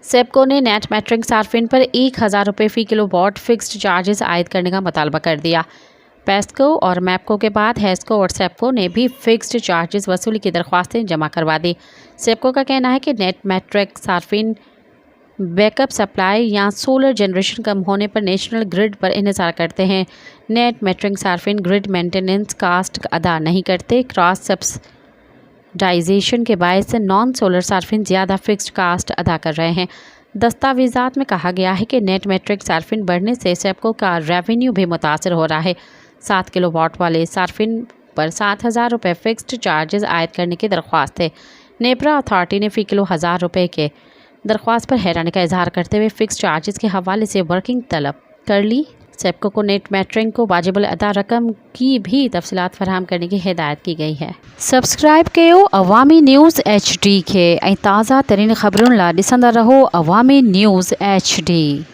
सेप्को ने net metric सार्फिन पर 1000 रुपये फ़ी किलोवाट फिक्स्ड चार्जेस आयद करने का मुतालबा कर दिया। पेस्को और मैप्को के बाद हेस्को और सेप्को ने भी फिक्स्ड चार्जेस वसूली की दरख्वास्तें जमा करवा दी। सेप्को का कहना है कि नेट मेट्रिक सार्फिन बैकअप सप्लाई या सोलर जनरेशन कम होने पर नेशनल ग्रिड पर इन्हिसार करते हैं। नेट मेट्रिक सार्फिन ग्रिड मेंटेनेंस कास्ट अदा नहीं करते। क्रॉस सब्सिडाइजेशन के बायस नॉन सोलर सार्फिन ज़्यादा फिक्स्ड कास्ट अदा कर रहे हैं। दस्तावेज़ात में कहा गया है कि नेट मेट्रिक सार्फिन बढ़ने से सेप्को का रेवेन्यू भी मुतासर हो रहा है। 7 किलोवाट वाले सार्फिन पर 7000 रुपये फिक्स्ड चार्जेस आयद करने की दरख्वास्त है। नेपरा अथॉरिटी ने फ़ी किलो 1000 रुपये के दरख्वास्त पर हैरानी का इजहार करते हुए फिक्स चार्जेस के हवाले से वर्किंग तलब कर ली। सेप्को को नेट मेट्रिक को वाजिबुल अदा रकम की भी तफसीलात फराहम करने की हिदायत की गई है। सब्सक्राइब कयो अवामी न्यूज़ HD के ताज़ा तरीन खबरों ला ॾिसंदा रहो अवामी न्यूज़ HD।